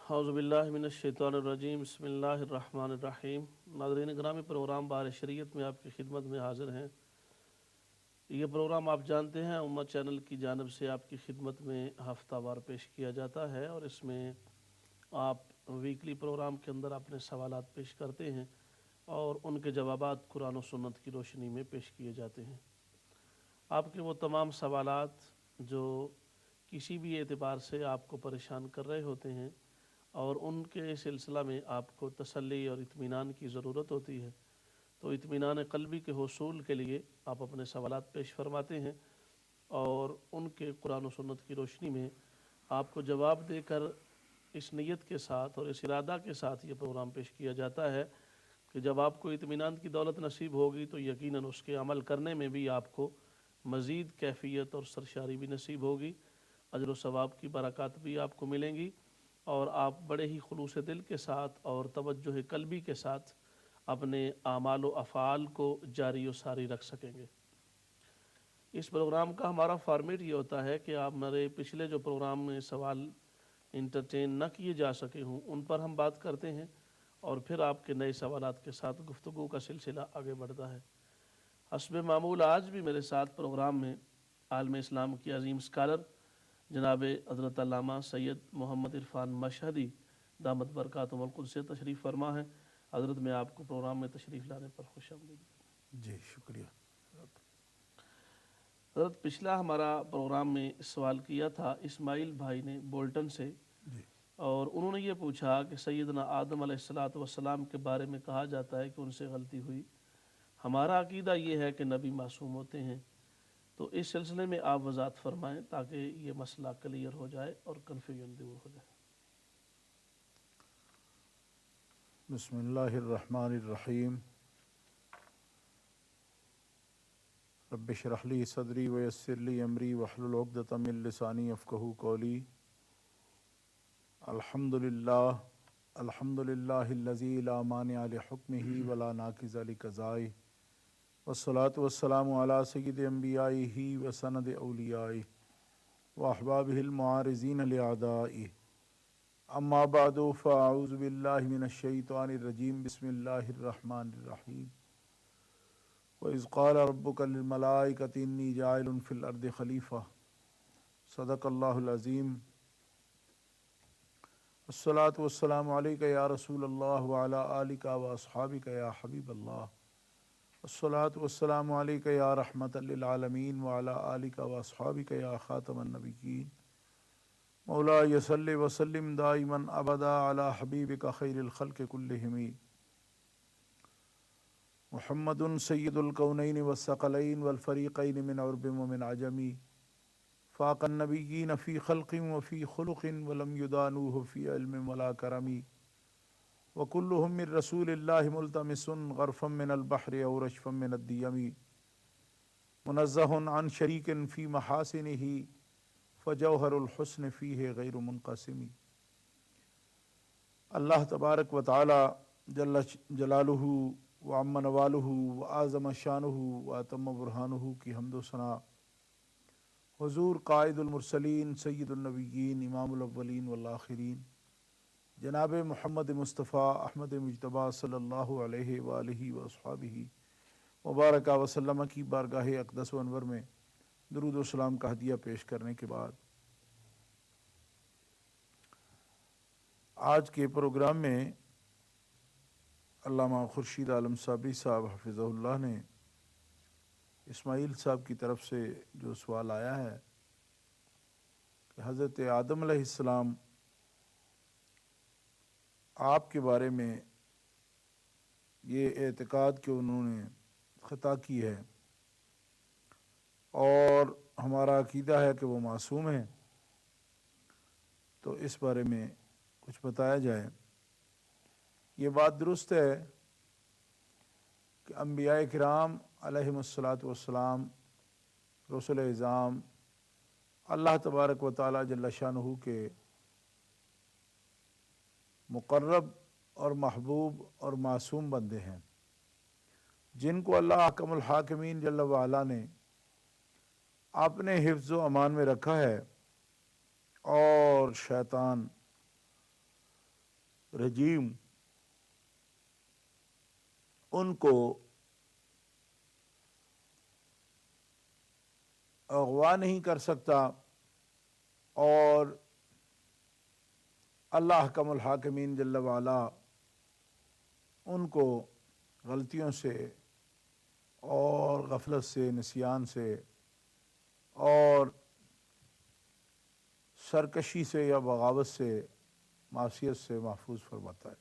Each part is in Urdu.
اعوذ باللہ من الشیطان الرجیم بسم اللہ الرحمن الرحیم۔ ناظرین گرامی، پروگرام بار شریعت میں آپ کی خدمت میں حاضر ہیں۔ یہ پروگرام آپ جانتے ہیں امت چینل کی جانب سے آپ کی خدمت میں ہفتہ وار پیش کیا جاتا ہے، اور اس میں آپ ویکلی پروگرام کے اندر اپنے سوالات پیش کرتے ہیں اور ان کے جوابات قرآن و سنت کی روشنی میں پیش کیے جاتے ہیں۔ آپ کے وہ تمام سوالات جو کسی بھی اعتبار سے آپ کو پریشان کر رہے ہوتے ہیں اور ان کے سلسلہ میں آپ کو تسلی اور اطمینان کی ضرورت ہوتی ہے، تو اطمینان قلبی کے حصول کے لیے آپ اپنے سوالات پیش فرماتے ہیں، اور ان کے قرآن و سنت کی روشنی میں آپ کو جواب دے کر اس نیت کے ساتھ اور اس ارادہ کے ساتھ یہ پروگرام پیش کیا جاتا ہے کہ جب آپ کو اطمینان کی دولت نصیب ہوگی تو یقیناً اس کے عمل کرنے میں بھی آپ کو مزید کیفیت اور سرشاری بھی نصیب ہوگی، اجر و ثواب کی برکات بھی آپ کو ملیں گی، اور آپ بڑے ہی خلوص دل کے ساتھ اور توجہ قلبی کے ساتھ اپنے اعمال و افعال کو جاری و ساری رکھ سکیں گے۔ اس پروگرام کا ہمارا فارمیٹ یہ ہوتا ہے کہ آپ ہمارے پچھلے جو پروگرام میں سوال انٹرٹین نہ کیے جا سکے ہوں ان پر ہم بات کرتے ہیں، اور پھر آپ کے نئے سوالات کے ساتھ گفتگو کا سلسلہ آگے بڑھتا ہے۔ حسب معمول آج بھی میرے ساتھ پروگرام میں عالم اسلام کی عظیم اسکالر جناب حضرت علامہ سید محمد عرفان مشہدی دامت برکاتہم القدس سے تشریف فرما ہے۔ حضرت میں آپ کو پروگرام میں تشریف لانے پر خوش آمدید۔ جی شکریہ۔ حضرت پچھلا ہمارا پروگرام میں سوال کیا تھا اسماعیل بھائی نے بولٹن سے، جی اور انہوں نے یہ پوچھا کہ سیدنا آدم علیہ السلام کے بارے میں کہا جاتا ہے کہ ان سے غلطی ہوئی۔ ہمارا عقیدہ یہ ہے کہ نبی معصوم ہوتے ہیں، تو اس سلسلے میں آپ وضاحت فرمائیں تاکہ یہ مسئلہ کلیئر ہو جائے اور کنفیوژن دور ہو جائے۔ بسم اللہ الرحمن الرحیم۔ رب اشرح لی صدری ویسر لی امری واحلل عقدۃ من لسانی یفقہوا قولی۔ الحمد للہ الذی لا مانع لحکمہ ولا ناقض لقضائہ، والصلاة والسلام علی سید انبیائہ وسند اولیائہ واحبابہ المعارضین لأعدائہ، اما بعد فاعوذ باللہ من الشیطان الرجیم، بسم اللہ الرحمن الرحیم۔ وَإِذْ قَالَ رَبُّكَ لِلْمَلَائِكَةِ إِنِّي جَاعِلٌ فِي الْأَرْضِ خَلِيفَةً صدق اللہ العظیم۔ الصلاۃ والسلام علیک یا رسول اللہ وعلی آلک واصحابک یا حبیب اللہ۔ الصلاۃ والسلام علیک یا رحمۃ للعالمین وعلی آلک واصحابک یا خاتم النبیین۔ مولاي صل وسلم دائما ابدا علی حبیبک خیر الخلق کلہم، محمد سید الکونین والثقلین والفریقین من عرب ومن عجم، فاق النبیین فی خلق وفی خلق ولم یدانوہ فی علم ولا کرم، وکلہم من رسول اللہ ملتمس غرفا من البحر او رشفا من الدیم، منزہ عن شریک فی محاسنہ فجوہر الحسن فیہ غیر منقسم۔ اللہ تبارک و تعالی جل جلالہ وعم نوالہ وعظم شانہ واتم برہانہ کی حمد و ثنا حضور قائد المرسلین سید النبیین امام الاولین والآخرین جناب محمد مصطفیٰ احمد مجتبیٰ صلی اللہ علیہ وآلہ واصحابہ مبارک وسلم کی بارگاہ اقدس و انور میں درود و سلام کا ہدیہ پیش کرنے کے بعد، آج کے پروگرام میں علامہ خورشید عالم صابری صاحب حفظہ اللہ نے اسماعیل صاحب کی طرف سے جو سوال آیا ہے کہ حضرت آدم علیہ السلام آپ کے بارے میں یہ اعتقاد کہ انہوں نے خطا کی ہے اور ہمارا عقیدہ ہے کہ وہ معصوم ہیں، تو اس بارے میں کچھ بتایا جائے۔ یہ بات درست ہے کہ انبیاء کرام علیہم الصلاۃ والسلام رسول اعظام اللہ تبارک و تعالی جل شانہ کے مقرب اور محبوب اور معصوم بندے ہیں، جن کو اللہ حکم الحاکمین جل وعلا نے اپنے حفظ و امان میں رکھا ہے، اور شیطان رجیم ان کو اغوا نہیں کر سکتا، اور اللہ احکم الحاکمین جل وعلا ان کو غلطیوں سے اور غفلت سے، نسیان سے اور سرکشی سے یا بغاوت سے، معصیت سے محفوظ فرماتا ہے۔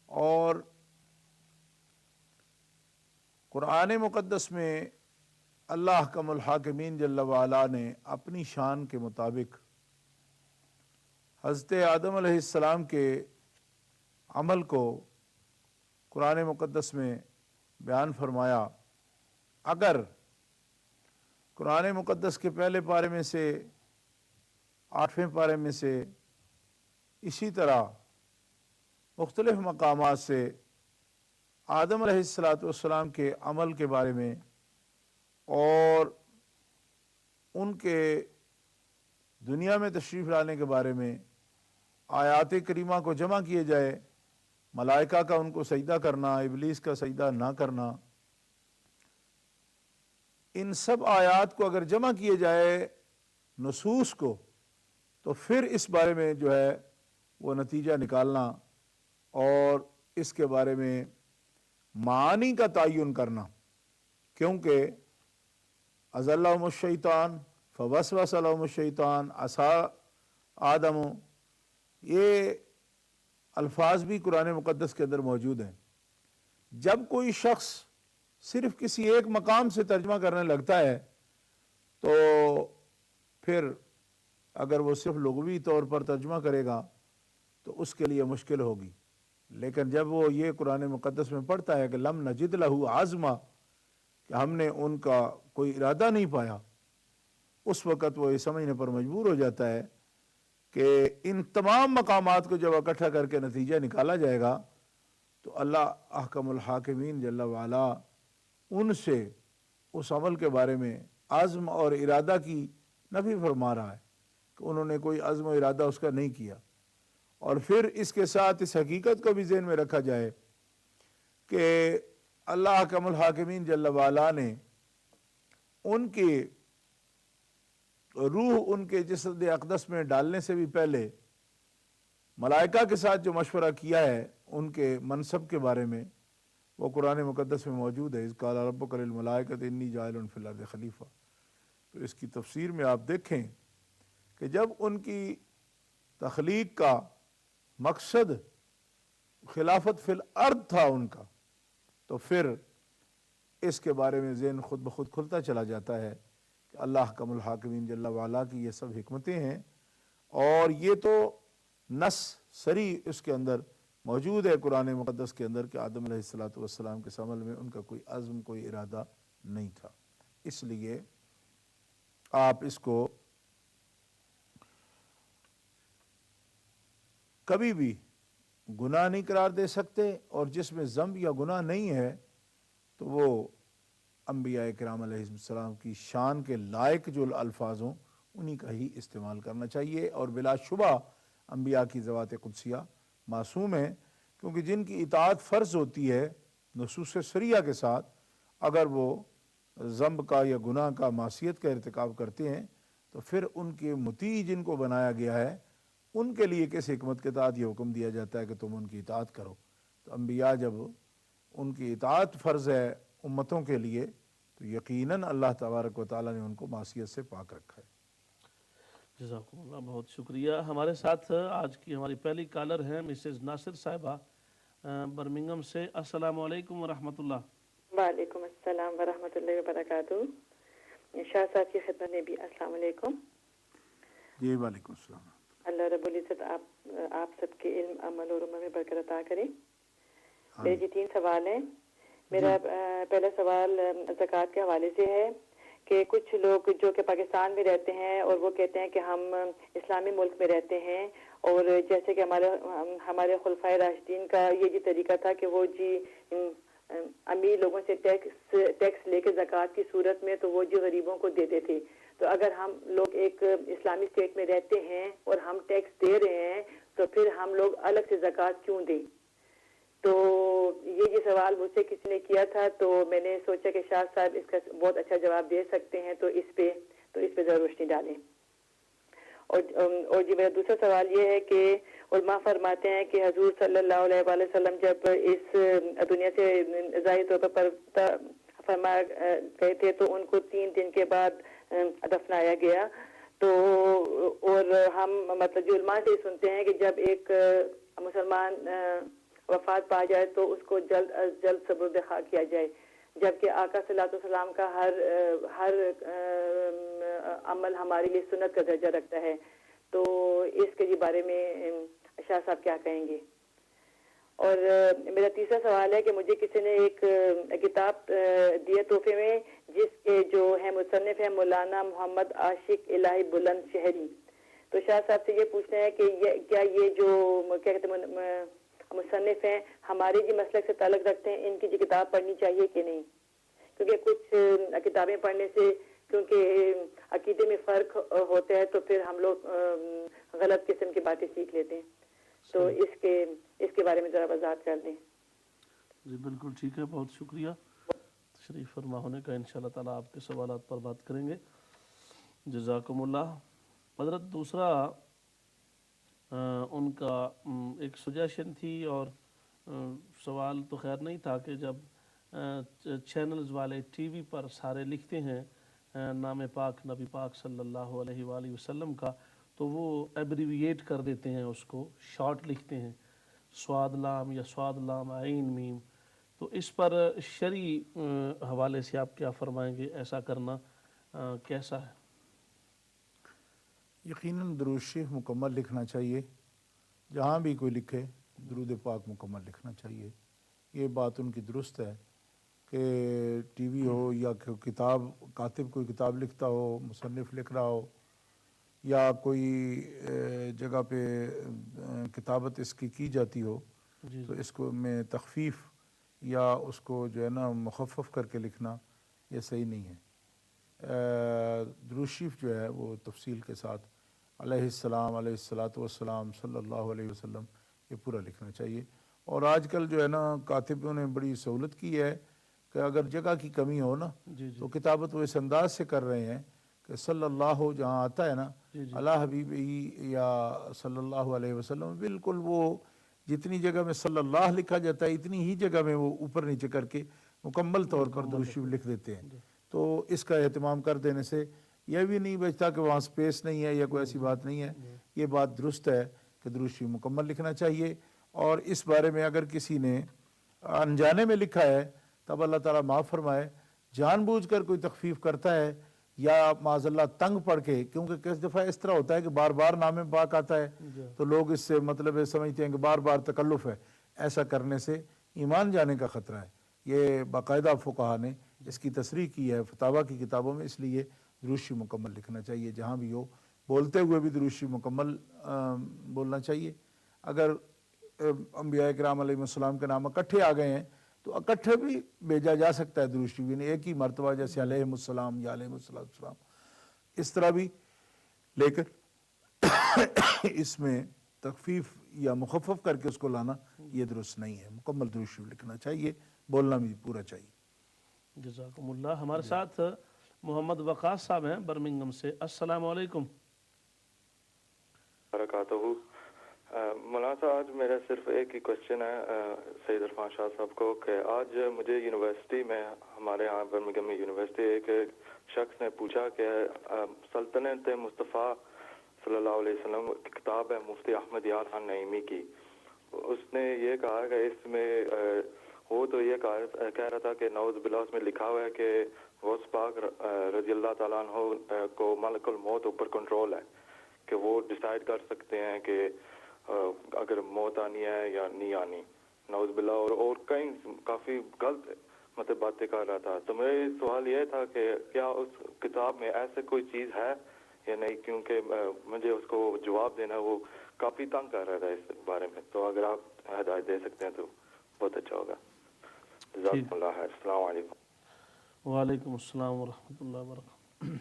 اور قرآن مقدس میں اللہ احکم الحاکمین جل وعلا نے اپنی شان کے مطابق حضرت آدم علیہ السلام کے عمل کو قرآن مقدس میں بیان فرمایا۔ اگر قرآن مقدس کے پہلے پارے میں سے، 8ویں پارے میں سے، اسی طرح مختلف مقامات سے آدم علیہ السلام کے عمل کے بارے میں اور ان کے دنیا میں تشریف لانے کے بارے میں آیات کریمہ کو جمع کیے جائے، ملائکہ کا ان کو سجدہ کرنا، ابلیس کا سجدہ نہ کرنا، ان سب آیات کو اگر جمع کیے جائے نصوص کو، تو پھر اس بارے میں جو ہے وہ نتیجہ نکالنا اور اس کے بارے میں معانی کا تعین کرنا، کیونکہ اضلهم الشیطان فوسوس لهم الشیطان عصا آدم، یہ الفاظ بھی قرآن مقدس کے اندر موجود ہیں۔ جب کوئی شخص صرف کسی ایک مقام سے ترجمہ کرنے لگتا ہے تو پھر اگر وہ صرف لغوی طور پر ترجمہ کرے گا تو اس کے لیے مشکل ہوگی، لیکن جب وہ یہ قرآن مقدس میں پڑھتا ہے کہ لم نجد لہ عزما، کہ ہم نے ان کا کوئی ارادہ نہیں پایا، اس وقت وہ یہ سمجھنے پر مجبور ہو جاتا ہے کہ ان تمام مقامات کو جب اکٹھا کر کے نتیجہ نکالا جائے گا تو اللہ احکم الحاکمین جل وعلا ان سے اس عمل کے بارے میں عزم اور ارادہ کی نفی فرما رہا ہے کہ انہوں نے کوئی عزم و ارادہ اس کا نہیں کیا۔ اور پھر اس کے ساتھ اس حقیقت کو بھی ذہن میں رکھا جائے کہ اللہ احکم الحاکمین جل وعلا نے ان کی روح ان کے جسد اقدس میں ڈالنے سے بھی پہلے ملائکہ کے ساتھ جو مشورہ کیا ہے ان کے منصب کے بارے میں، وہ قرآن مقدس میں موجود ہے۔ اذ قال ربک للملائکۃ انی جاعل فی الارض خلیفہ۔ تو اس کی تفسیر میں آپ دیکھیں کہ جب ان کی تخلیق کا مقصد خلافت فی الارض تھا ان کا، تو پھر اس کے بارے میں ذہن خود بخود کھلتا چلا جاتا ہے کہ اللہ حکم الحاکمین جل وعلا کی یہ سب حکمتیں ہیں، اور یہ تو نص صریح اس کے اندر موجود ہے قرآن مقدس کے اندر کہ آدم علیہ السلام کے عمل میں ان کا کوئی عزم، کوئی ارادہ نہیں تھا۔ اس لیے آپ اس کو کبھی بھی گناہ نہیں قرار دے سکتے، اور جس میں ذنب یا گناہ نہیں ہے تو وہ انبیاء کرام علیہ السلام کی شان کے لائق جو الفاظ ہوں انہی کا ہی استعمال کرنا چاہیے۔ اور بلا شبہ انبیاء کی ذوات قدسیہ معصوم ہیں، کیونکہ جن کی اطاعت فرض ہوتی ہے نصوص صریحہ کے ساتھ، اگر وہ ذنب کا یا گناہ کا، معصیت کا ارتکاب کرتے ہیں تو پھر ان کے مطیع جن کو بنایا گیا ہے ان کے لیے کس حکمت کے تحت یہ حکم دیا جاتا ہے کہ تم ان کی اطاعت کرو؟ تو انبیاء جب ان کی اطاعت فرض ہے امتوں کے لیے تو یقیناً اللہ تبارک و تعالیٰ نے ان کو معصیت سے پاک رکھا ہے۔ جزاکم اللہ، بہت شکریہ۔ ہمارے ساتھ آج کی ہماری پہلی کالر ہیں مسز ناصر صاحبہ برمنگم سے۔ السلام علیکم ورحمۃ اللہ۔ وعلیکم السلام ورحمۃ اللہ وبرکاتہ۔ شاہ صاحب کی خدمت میں بھی السلام علیکم۔ جی وعلیکم السلام۔ اللہ رب العزت آپ سب کے علم، عمل اور عمر میں برکت عطا کرے۔ میرے جی 3 سوال ہیں۔ میرا پہلا سوال زکوٰۃ کے حوالے سے ہے کہ کچھ لوگ جو کہ پاکستان میں رہتے ہیں اور وہ کہتے ہیں کہ ہم اسلامی ملک میں رہتے ہیں، اور جیسے کہ ہمارے خلفائے راشدین کا یہ جی طریقہ تھا کہ وہ جی امیر لوگوں سے ٹیکس لے کے زکوٰۃ کی صورت میں تو وہ جو غریبوں کو دیتے تھے۔ تو اگر ہم لوگ ایک اسلامی اسٹیٹ میں رہتے ہیں اور ہم ٹیکس دے رہے ہیں تو پھر ہم لوگ الگ سے زکوٰۃ کیوں دیں؟ تو یہ سوال مجھ سے کسی نے کیا تھا، تو میں نے سوچا کہ شاہ صاحب اس کا بہت اچھا جواب دے سکتے ہیں، تو اس پہ ضرور روشنی ڈالیں۔ اور جی میرا دوسرا سوال یہ ہے کہ علماء فرماتے ہیں کہ حضور صلی اللہ علیہ وآلہ وسلم جب اس دنیا سے ظاہری طور پر فرما گئے تھے تو ان کو 3 دن کے بعد دفنایا گیا۔ تو اور ہم مطلب جو علماء سے سنتے ہیں کہ جب ایک مسلمان وفات پا جائے تو اس کو جلد از جلد سبرد خاک کیا جائے، جبکہ آقا صلی اللہ علیہ وسلم کا ہر عمل ہمارے لیے سنت کا درجہ رکھتا ہے۔ تو اس کے بارے میں شاہ صاحب کیا کہیں گے؟ اور میرا تیسرا سوال ہے کہ مجھے کسی نے ایک کتاب دیا تحفے میں، جس کے جو ہے مصنف ہے مولانا محمد عاشق الہی بلند شہری۔ تو شاہ صاحب سے یہ پوچھنا ہے کہ کیا یہ جو کیا کہتے ہیں مصنف ہیں ہمارے جی مسلک سے تعلق رکھتے ہیں، ان کی جو کتاب پڑھنی چاہیے کہ نہیں؟ کیونکہ کچھ کتابیں پڑھنے سے کیونکہ عقیدے میں فرق ہوتا ہے تو پھر ہم لوگ غلط قسم کی باتیں سیکھ لیتے ہیں، تو اس کے بارے میں ذرا وضاحت کر دیں۔ جی بالکل ٹھیک ہے، بہت شکریہ تشریف فرما ہونے کا۔ انشاءاللہ تعالیٰ آپ کے سوالات پر بات کریں گے، جزاکم اللہ۔ حضرت دوسرا ان کا ایک سجیشن تھی، اور سوال تو خیر نہیں تھا کہ جب چینلز والے ٹی وی پر سارے لکھتے ہیں نام پاک نبی پاک صلی اللہ علیہ وآلہ وسلم کا، تو وہ ایبریویٹ کر دیتے ہیں، اس کو شارٹ لکھتے ہیں، سواد لام یا سواد لام عین میم۔ تو اس پر شرعی حوالے سے آپ کیا فرمائیں گے؟ ایسا کرنا کیسا ہے؟ یقیناً درود شریف مکمل لکھنا چاہیے، جہاں بھی کوئی لکھے درود پاک مکمل لکھنا چاہیے۔ یہ بات ان کی درست ہے کہ ٹی وی ہو یا کتاب، کاتب کوئی کتاب لکھتا ہو، مصنف لکھ رہا ہو، یا کوئی جگہ پہ کتابت اس کی جاتی ہو، تو اس کو میں تخفیف یا اس کو جو ہے نا مخفف کر کے لکھنا یہ صحیح نہیں ہے۔ درود شریف جو ہے وہ تفصیل کے ساتھ علیہ السلام، علیہ الصلاۃ والسلام، صلی اللہ علیہ وسلم، یہ پورا لکھنا چاہیے۔ اور آج کل جو ہے نا کاتبوں نے بڑی سہولت کی ہے کہ اگر جگہ کی کمی ہو نا تو کتابت وہ اس انداز سے کر رہے ہیں کہ صلی اللہ جہاں آتا ہے نا اللہ حبیب یا صلی اللہ علیہ وسلم، بالکل وہ جتنی جگہ میں صلی اللہ لکھا جاتا ہے اتنی ہی جگہ میں وہ اوپر نیچے کر کے مکمل طور پر درود شریف لکھ دیتے ہیں۔ تو اس کا اہتمام کر دینے سے یہ بھی نہیں بچتا کہ وہاں سپیس نہیں ہے یا کوئی ایسی بات نہیں ہے۔ یہ بات درست ہے کہ درود شریف مکمل لکھنا چاہیے، اور اس بارے میں اگر کسی نے انجانے میں لکھا ہے تب اللہ تعالیٰ معاف فرمائے، جان بوجھ کر کوئی تخفیف کرتا ہے یا معاذ اللہ تنگ پڑ کے، کیونکہ کس دفعہ اس طرح ہوتا ہے کہ بار بار نام پاک آتا ہے تو لوگ اس سے مطلب سمجھتے ہیں کہ بار بار تکلف ہے۔ ایسا کرنے سے ایمان جانے کا خطرہ ہے۔ یہ باقاعدہ فقہا نے اس کی تصریح کی ہے فتاویٰ کی کتابوں میں، اس لیے درود شریف مکمل لکھنا چاہیے جہاں بھی ہو، بولتے ہوئے بھی درود شریف مکمل بولنا چاہیے۔ اگر انبیاء کرام علیہ السلام کے نام اکٹھے آ گئے ہیں تو اکٹھے بھی بھیجا جا سکتا ہے درود شریف، یعنی ایک ہی مرتبہ جیسے علیہ السلام یا علیہ السلام، اس طرح بھی، لیکن اس میں تخفیف یا مخفف کر کے اس کو لانا یہ درست نہیں ہے۔ مکمل درود شریف لکھنا چاہیے، بولنا بھی پورا چاہیے۔ جزاکم اللہ۔ ہمارے ساتھ محمد وقاص صاحب ہیں برمنگم سے۔ السلام علیکم برکاتہ۔ مولانا صاحب آج میرا صرف ایک ہی کوشچن ہے سید عرفان شاہ صاحب کو، کہ آج مجھے یونیورسٹی میں، ہمارے ہاں برمنگم یونیورسٹی، ایک شخص نے پوچھا کہ سلطنت مصطفیٰ صلی اللہ علیہ وسلم کی کتاب ہے مفتی احمد یار خان نعیمی کی، اس نے یہ کہا کہ اس میں وہ تو یہ کہہ رہا تھا کہ نعوذ باللہ اس میں لکھا ہوا ہے کہ غوث پاک رضی اللہ تعالیٰ عنہ کو ملک الموت اوپر کنٹرول ہے، کہ وہ ڈیسائیڈ کر سکتے ہیں کہ اگر موت آنی ہے یا نہیں آنی، نعوذ باللہ، اور کئی کافی غلط مطلب باتیں کر رہا تھا۔ تو میرا سوال یہ تھا کہ کیا اس کتاب میں ایسے کوئی چیز ہے یا نہیں، کیونکہ مجھے اس کو جواب دینا وہ کافی تنگ کر رہا تھا اس بارے میں، تو اگر آپ ہدایت دے سکتے ہیں تو بہت اچھا ہوگا۔ جزاک اللہ خیر۔ السلام علیکم۔ وعلیکم السلام ورحمۃ اللہ وبرکاتہ۔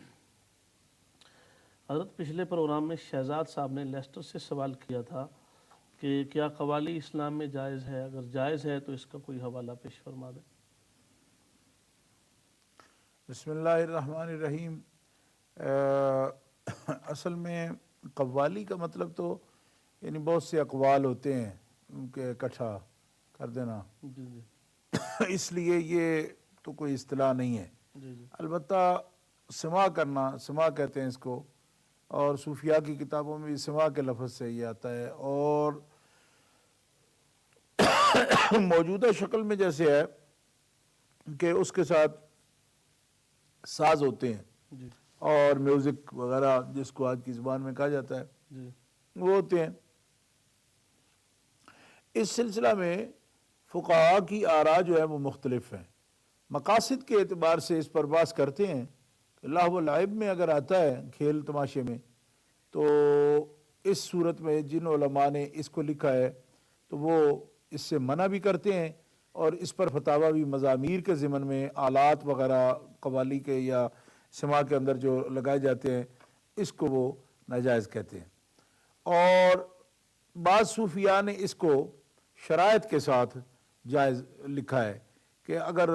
حضرت پچھلے پروگرام میں شہزاد صاحب نے لیسٹر سے سوال کیا تھا کہ کیا قوالی اسلام میں جائز ہے؟ اگر جائز ہے تو اس کا کوئی حوالہ پیش فرما دیں۔ بسم اللہ الرحمن الرحیم۔ اصل میں قوالی کا مطلب تو یعنی بہت سے اقوال ہوتے ہیں ان کے اکٹھا کر دینا، جی جی اس لیے یہ تو کوئی اصطلاح نہیں ہے۔ جی جی البتہ سماع کرنا، سماع کہتے ہیں اس کو، اور صوفیاء کی کتابوں میں بھی سماع کے لفظ سے یہ آتا ہے، اور موجودہ شکل میں جیسے ہے کہ اس کے ساتھ ساز ہوتے ہیں جی اور میوزک وغیرہ جس کو آج کی زبان میں کہا جاتا ہے جی وہ ہوتے ہیں۔ اس سلسلہ میں فقہاء کی آراء جو ہے وہ مختلف ہیں۔ مقاصد کے اعتبار سے اس پر بحث کرتے ہیں کہ لہو و لعب میں اگر آتا ہے کھیل تماشے میں تو اس صورت میں جن علماء نے اس کو لکھا ہے تو وہ اس سے منع بھی کرتے ہیں، اور اس پر فتاویٰ بھی مزامیر کے ضمن میں آلات وغیرہ قوالی کے یا سماع کے اندر جو لگائے جاتے ہیں اس کو وہ ناجائز کہتے ہیں۔ اور بعض صوفیاء نے اس کو شرائط کے ساتھ جائز لکھا ہے کہ اگر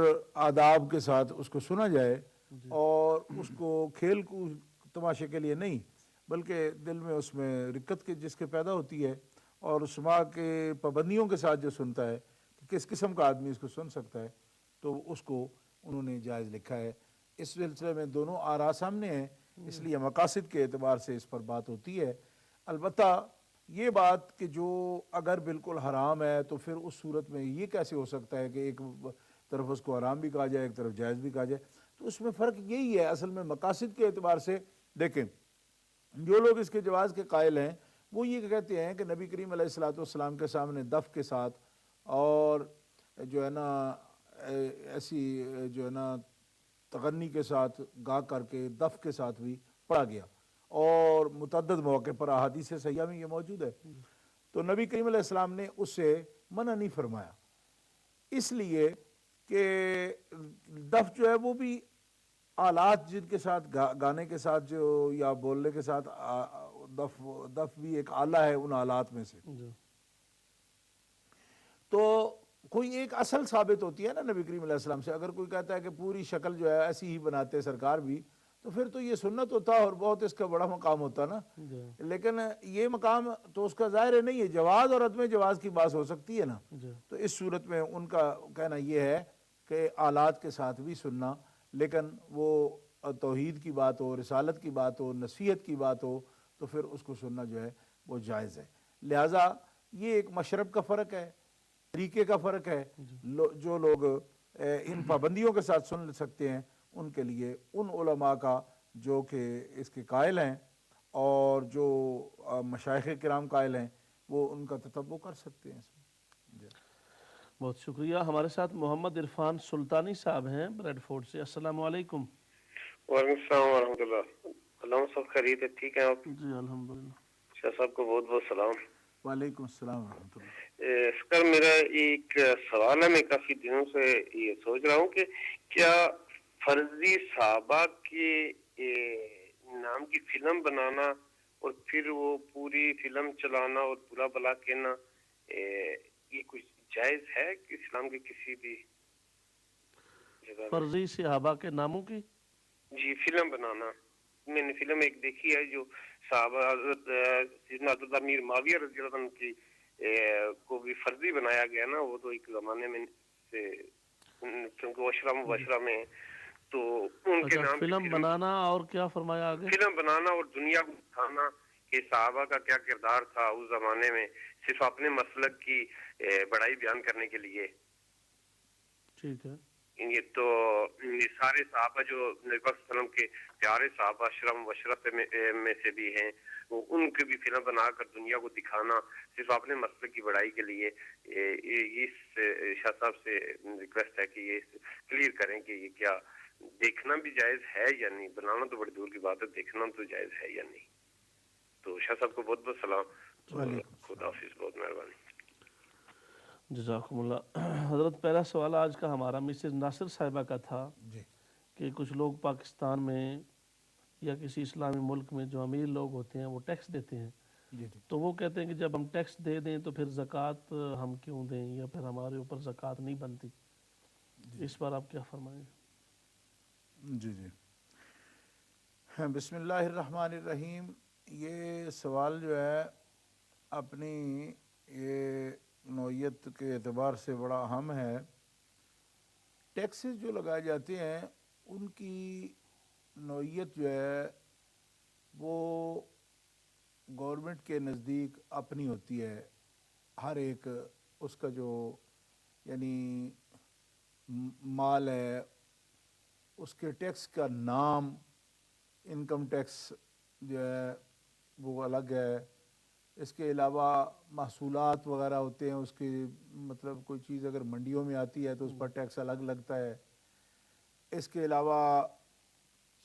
آداب کے ساتھ اس کو سنا جائے اور اس کو کھیل کو تماشے کے لیے نہیں بلکہ دل میں اس میں رکت کے جس کے پیدا ہوتی ہے، اور سماع کے پابندیوں کے ساتھ جو سنتا ہے کہ کس قسم کا آدمی اس کو سن سکتا ہے، تو اس کو انہوں نے جائز لکھا ہے۔ اس سلسلے میں دونوں آراء سامنے ہیں، اس لیے مقاصد کے اعتبار سے اس پر بات ہوتی ہے۔ البتہ یہ بات کہ جو اگر بالکل حرام ہے تو پھر اس صورت میں یہ کیسے ہو سکتا ہے کہ ایک طرف اس کو حرام بھی کہا جائے ایک طرف جائز بھی کہا جائے، تو اس میں فرق یہی ہے اصل میں مقاصد کے اعتبار سے۔ دیکھیں جو لوگ اس کے جواز کے قائل ہیں وہ یہ کہتے ہیں کہ نبی کریم علیہ الصلوۃ والسلام کے سامنے دف کے ساتھ اور جو ہے نا ایسی جو ہے نا تغنی کے ساتھ گا کر کے دف کے ساتھ بھی پڑھا گیا، اور متعدد مواقع پر احادیث صحیحہ میں یہ موجود ہے، تو نبی کریم علیہ السلام نے اس سے منع نہیں فرمایا، اس لیے کہ دف جو ہے وہ بھی آلات جن کے ساتھ گانے کے ساتھ جو یا بولنے کے ساتھ دف بھی ایک آلہ ہے ان آلات میں سے، جی تو کوئی ایک اصل ثابت ہوتی ہے نا نبی کریم علیہ السلام سے۔ اگر کوئی کہتا ہے کہ پوری شکل جو ہے ایسی ہی بناتے سرکار بھی، تو پھر تو یہ سنت ہوتا اور بہت اس کا بڑا مقام ہوتا نا، جی لیکن یہ مقام تو اس کا ظاہر نہیں ہے، جواز اور عدم جواز کی بات ہو سکتی ہے نا۔ جی تو اس صورت میں ان کا کہنا یہ ہے کہ آلات کے ساتھ بھی سننا، لیکن وہ توحید کی بات ہو، رسالت کی بات ہو، نصیحت کی بات ہو، تو پھر اس کو سننا جو ہے وہ جائز ہے۔ لہٰذا یہ ایک مشرب کا فرق ہے، طریقے کا فرق ہے۔ جو لوگ ان پابندیوں کے ساتھ سن سکتے ہیں ان کے لیے ان علماء کا جو کہ اس کے قائل ہیں اور جو مشائخ کرام قائل ہیں وہ ان کا تتبع کر سکتے ہیں اس میں۔ جی بہت شکریہ۔ ہمارے ساتھ محمد عرفان سلطانی صاحب ہیں بریڈ فورڈ سے۔ السلام علیکم۔ وعلیکم السلام ورحمۃ اللہ۔ علامہ صاحب خیریت ہے؟ ٹھیک ہیں آپ؟ جی الحمدللہ۔ شاہ صاحب کو بہت بہت سلام۔ وعلیکم السلام ورحمۃ اللہ۔ سر میرا ایک سوال ہے، میں کافی دنوں سے یہ سوچ رہا ہوں کہ کیا فرضی صحابہ کے نام کی فلم بنانا اور پھر وہ پوری فلم چلانا اور برا بلا کہنا یہ کچھ جائز ہے کہ اسلام کے کسی بھی جگہ میں؟ فرضی صحابہ کے ناموں کی جی فلم بنانا، میں نے فلم ایک دیکھی ہے جو صحابہ حضرت سیدنا حضرت امیر معاویہ رضی اللہ عنہ کی کو بھی فرضی بنایا گیا نا، وہ تو ایک زمانے میں سے کیونکہ عشرہ مبشرہ میں، تو ان کے نام فلم بنانا اور کیا فرمایا آگے؟ فلم بنانا اور دنیا کو دکھانا کہ صحابہ کا کیا کردار تھا اس زمانے میں، صرف اپنے مسلک کی بڑائی بیان کرنے کے لیے۔ ٹھیک ہے۔ یہ تو سارے صحابہ جو نبی پاک صلی اللہ علیہ وسلم کے پیارے صحابہ اشرف مبشرہ میں سے بھی ہیں، ان کی بھی فلم بنا کر دنیا کو دکھانا صرف اپنے مسلک کی بڑائی کے لیے، اس شاہ صاحب سے ریکویسٹ ہے کہ یہ کلیئر کریں کہ یہ کیا دیکھنا بھی جائز ہے یا نہیں؟ بنانا تو بڑی دور کی بات ہے، دیکھنا تو جائز ہے یا نہیں؟ تو شاہ صاحب کو بہت بہت سلام، خدا حافظ، بہت مہربانی۔ جزاکم اللہ۔ حضرت پہلا سوال آج کا ہمارا مسز ناصر صاحبہ کا تھا جی کہ کچھ لوگ پاکستان میں یا کسی اسلامی ملک میں جو امیر لوگ ہوتے ہیں وہ ٹیکس دیتے ہیں، جی جی تو وہ کہتے ہیں کہ جب ہم ٹیکس دے دیں تو پھر زکوٰۃ ہم کیوں دیں، یا پھر ہمارے اوپر زکوٰۃ نہیں بنتی، اس پر آپ کیا فرمائیں گے؟ جی جی ہاں، بسم اللہ الرحمن الرحیم. یہ سوال جو ہے اپنی یہ نوعیت کے اعتبار سے بڑا اہم ہے. ٹیکسز جو لگائے جاتے ہیں ان کی نوعیت جو ہے وہ گورنمنٹ کے نزدیک اپنی ہوتی ہے. ہر ایک اس کا جو یعنی مال ہے اس کے ٹیکس کا نام، انکم ٹیکس جو ہے وہ الگ ہے. اس کے علاوہ محصولات وغیرہ ہوتے ہیں، اس کے مطلب کوئی چیز اگر منڈیوں میں آتی ہے تو اس پر ٹیکس الگ لگتا ہے. اس کے علاوہ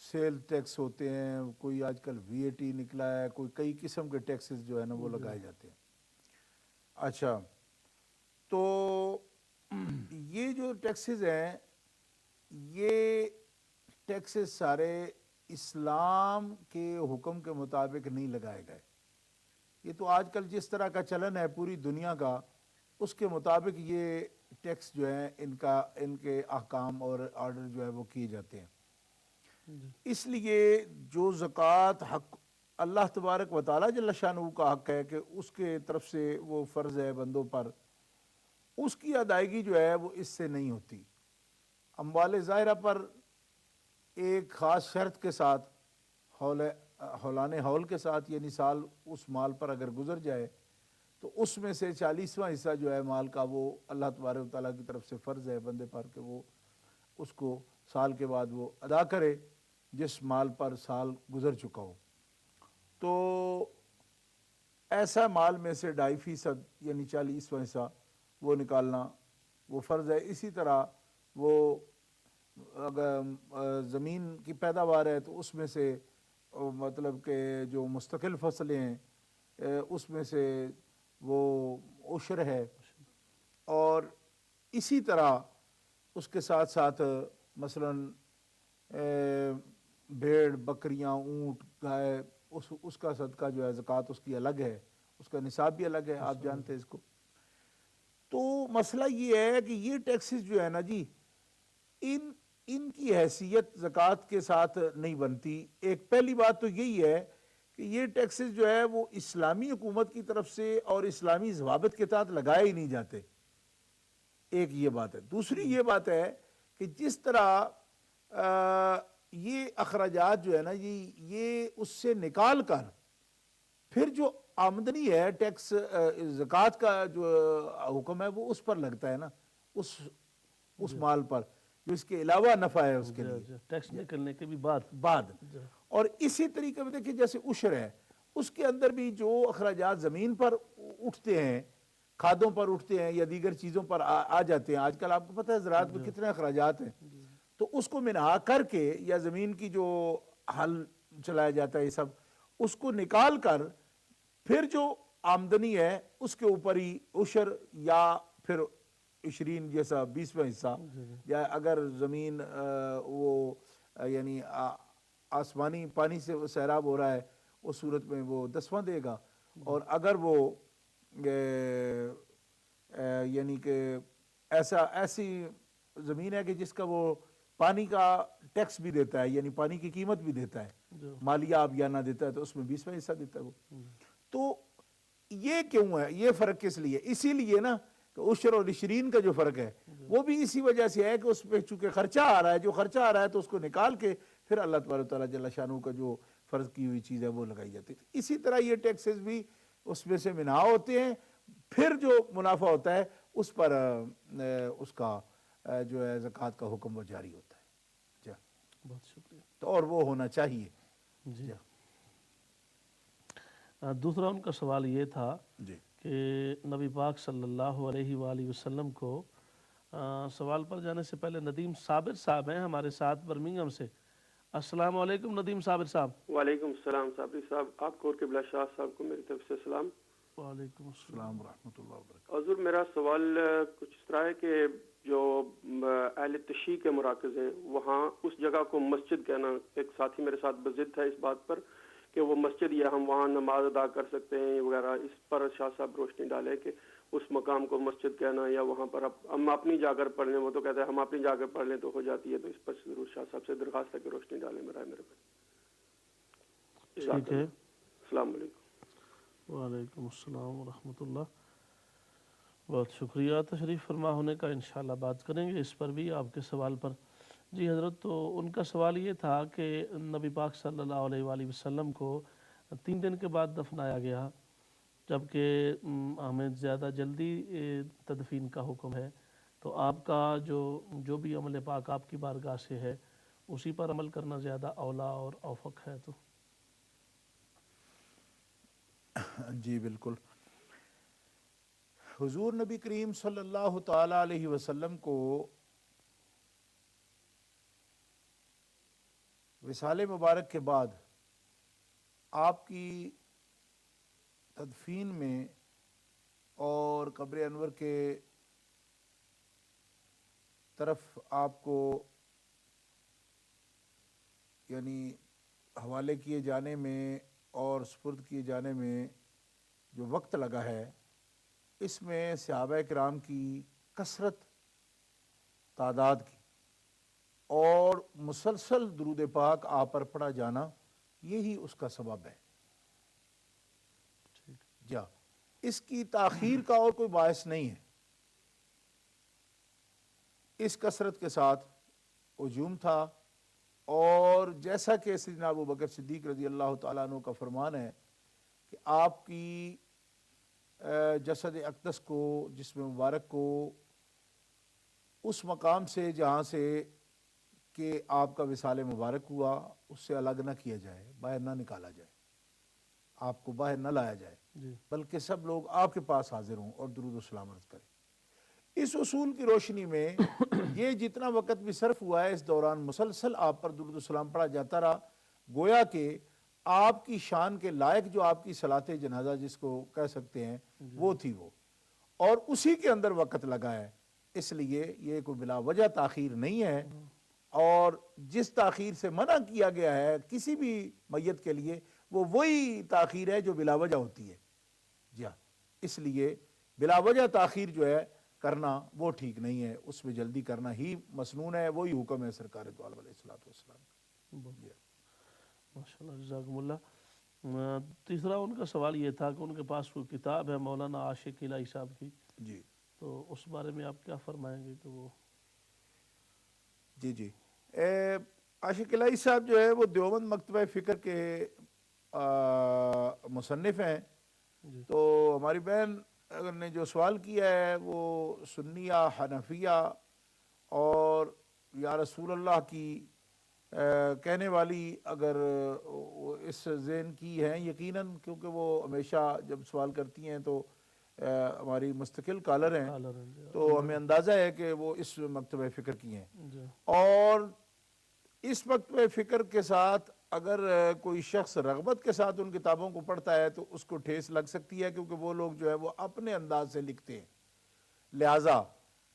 سیل ٹیکس ہوتے ہیں، کوئی آج کل وی اے ٹی نکلا ہے، کوئی کئی قسم کے ٹیکسز جو ہے نا وہ لگائے جاتے ہیں. اچھا، تو یہ جو ٹیکسز ہیں یہ ٹیکسز سارے اسلام کے حکم کے مطابق نہیں لگائے گئے. یہ تو آج کل جس طرح کا چلن ہے پوری دنیا کا، اس کے مطابق یہ ٹیکس جو ہیں ان کے احکام اور آرڈر جو ہے وہ کیے جاتے ہیں. اس لیے جو زکوٰۃ حق اللہ تبارک و تعالیٰ جل شانہ کا حق ہے کہ اس کے طرف سے وہ فرض ہے بندوں پر، اس کی ادائیگی جو ہے وہ اس سے نہیں ہوتی. اموال ظاہرہ پر ایک خاص شرط کے ساتھ ہولان ہول کے ساتھ، یعنی سال اس مال پر اگر گزر جائے تو اس میں سے 40واں حصہ جو ہے مال کا وہ اللہ تبارک و تعالیٰ کی طرف سے فرض ہے بندے پر کہ وہ اس کو سال کے بعد وہ ادا کرے جس مال پر سال گزر چکا ہو. تو ایسا مال میں سے 2.5% یعنی 40واں حصہ وہ نکالنا وہ فرض ہے. اسی طرح وہ اگر زمین کی پیداوار ہے تو اس میں سے مطلب کہ جو مستقل فصلیں ہیں اس میں سے وہ عشر ہے. اور اسی طرح اس کے ساتھ ساتھ مثلاً بھیڑ بکریاں اونٹ گائے اس کا صدقہ جو ہے زکوٰۃ اس کی الگ ہے، اس کا نصاب بھی الگ ہے، آپ جانتے ہیں اس کو. تو مسئلہ یہ ہے کہ یہ ٹیکسز جو ہے نا جی ان کی حیثیت زکوٰۃ کے ساتھ نہیں بنتی. ایک پہلی بات تو یہی ہے کہ یہ ٹیکسز جو ہے وہ اسلامی حکومت کی طرف سے اور اسلامی ضوابط کے تحت لگائے ہی نہیں جاتے. ایک یہ بات ہے. دوسری یہ بات ہے کہ جس طرح یہ اخراجات جو ہے نا یہ اس سے نکال کر پھر جو آمدنی ہے ٹیکس زکوٰۃ کا جو حکم ہے وہ اس پر لگتا ہے نا، اس مال پر جو اس کے علاوہ نفع ہے اس کے لیے ٹیکس نکلنے کے بھی بعد. اور اسی طریقے میں دیکھیں جیسے عشر ہے، اس کے اندر بھی جو اخراجات زمین پر اٹھتے ہیں، کھادوں پر اٹھتے ہیں یا دیگر چیزوں پر آ جاتے ہیں. آج کل آپ کو پتہ ہے زراعت میں کتنے اخراجات ہیں، تو اس کو منہا کر کے یا زمین کی جو حل چلایا جاتا ہے یہ سب اس کو نکال کر پھر جو آمدنی ہے اس کے اوپر ہی عشر یا پھر 20 جیسا 20واں حصہ، یا اگر زمین وہ یعنی آسمانی پانی سے سیراب ہو رہا ہے اس صورت میں وہ 10واں دے گا. اور اگر وہ یعنی کہ ایسی زمین ہے کہ جس کا وہ پانی کا ٹیکس بھی دیتا ہے یعنی پانی کی قیمت بھی دیتا ہے، مالیہ آبیانہ دیتا ہے، تو اس میں 20واں حصہ دیتا ہے وہ. تو یہ کیوں ہے، یہ فرق کس لیے؟ اسی لیے نا کہ عشر اور 20 کا جو فرق ہے وہ بھی اسی وجہ سے ہے کہ اس پہ چونکہ خرچہ آ رہا ہے، جو خرچہ آ رہا ہے تو اس کو نکال کے پھر اللہ تبارک و تعالیٰ جل شانہ کا جو فرض کی ہوئی چیز ہے وہ لگائی جاتی ہے. اسی طرح یہ ٹیکسز بھی اس میں سے منہا ہوتے ہیں، پھر جو منافع ہوتا ہے اس پر اس کا جو ہے زکوٰۃ کا حکم وہ جاری ہوتا ہے. جی بہت شکریہ. تو اور وہ ہونا چاہیے. جی دوسرا ان کا سوال یہ تھا جی کہ نبی پاک صلی اللہ علیہ وآلہ وسلم کو سوال پر جانے سے پہلے ندیم صابر صاحب ہیں ہمارے ساتھ برمنگھم سے. السلام علیکم ندیم صابر صاحب. وعلیکم السلام صابری صاحب، آپ کو اور قبلہ شاہ صاحب کو میری طرف سے سلام. وعلیکم السلام. السلام ورحمۃ اللہ وبرکاتہ. حضور میرا سوال کچھ اس طرح ہے کہ جو اہل تشیع کے مراکز ہیں وہاں اس جگہ کو مسجد کہنا، ایک ساتھی میرے ساتھ بضد ہے اس بات پر کہ وہ مسجد یا ہم وہاں نماز ادا کر سکتے ہیں وغیرہ، اس پر شاہ صاحب روشنی ڈالے کہ اس مقام کو مسجد کہنا یا وہاں پر ہم اپنی جا کر پڑھ لیں. وہ تو کہتے ہیں ہم اپنی جا کر پڑھ لیں تو ہو جاتی ہے، تو اس پر ضرور شاہ صاحب سے درخواست ہے کہ روشنی ڈالیں برائے مہربانی. ٹھیک ہے. السلام علیکم. وعلیکم السلام ورحمۃ اللہ. بہت شکریہ تشریف فرما ہونے کا. انشاءاللہ بات کریں گے اس پر بھی، آپ کے سوال پر. جی حضرت، تو ان کا سوال یہ تھا کہ نبی پاک صلی اللہ علیہ وآلہ وسلم کو 3 دن کے بعد دفنایا گیا، جبکہ ہمیں زیادہ جلدی تدفین کا حکم ہے. تو آپ کا جو بھی عمل پاک آپ کی بارگاہ سے ہے اسی پر عمل کرنا زیادہ اولا اور اوفق ہے. تو جی بالکل. حضور نبی کریم صلی اللہ تعالی علیہ وسلم کو وصال مبارک کے بعد آپ کی تدفین میں اور قبر انور کے طرف آپ کو یعنی حوالے کیے جانے میں اور سپرد کیے جانے میں جو وقت لگا ہے، اس میں صحابہ کرام کی کثرت تعداد کی اور مسلسل درود پاک آپ پر پڑھا جانا، یہی اس کا سبب ہے. جا اس کی تاخیر کا اور کوئی باعث نہیں ہے. اس کثرت کے ساتھ ہجوم تھا، اور جیسا کہ سیدنا ابو بکر صدیق رضی اللہ تعالیٰ عنہ کا فرمان ہے کہ آپ کی جسد اقدس کو، جسم مبارک کو، اس مقام سے جہاں سے کہ آپ کا وصال مبارک ہوا اس سے الگ نہ کیا جائے، باہر نہ نکالا جائے، آپ کو باہر نہ لایا جائے، بلکہ سب لوگ آپ کے پاس حاضر ہوں اور درود و سلام عرض کریں. اس اصول کی روشنی میں یہ جتنا وقت بھی صرف ہوا ہے، اس دوران مسلسل آپ پر درود و سلام پڑھا جاتا رہا، گویا کہ آپ کی شان کے لائق جو آپ کی صلاۃ جنازہ جس کو کہہ سکتے ہیں وہ تھی وہ، اور اسی کے اندر وقت لگا ہے. اس لیے یہ کوئی بلا وجہ تاخیر نہیں ہے، اور جس تاخیر سے منع کیا گیا ہے کسی بھی میت کے لیے وہ وہی تاخیر ہے جو بلا وجہ ہوتی ہے. جی ہاں، اس لیے بلا وجہ تاخیر جو ہے کرنا وہ ٹھیک نہیں ہے، اس میں جلدی کرنا ہی مسنون ہے، وہی حکم ہے سرکار دو عالم علیہ السلام. ماشاء اللہ، جزاکم اللہ. تیسرا ان کا سوال یہ تھا کہ ان کے پاس کوئی کتاب ہے مولانا عاشق الہی صاحب کی، جی تو اس بارے میں آپ کیا فرمائیں گے کہ وہ؟ جی عاشق الہی صاحب جو ہے وہ دیوبند مکتبہ فکر کے مصنف ہیں. تو ہماری بہن نے جو سوال کیا ہے وہ سنیہ، حنفیہ اور یا رسول اللہ کی کہنے والی اگر اس ذہن کی ہیں یقیناً، کیونکہ وہ ہمیشہ جب سوال کرتی ہیں تو ہماری مستقل کالر ہیں، تو ہمیں اندازہ ہے کہ وہ اس مکتبہ فکر کی ہیں. اور اس مکتبہ فکر کے ساتھ اگر کوئی شخص رغبت کے ساتھ ان کتابوں کو پڑھتا ہے تو اس کو ٹھیس لگ سکتی ہے، کیونکہ وہ لوگ جو ہے وہ اپنے انداز سے لکھتے ہیں. لہٰذا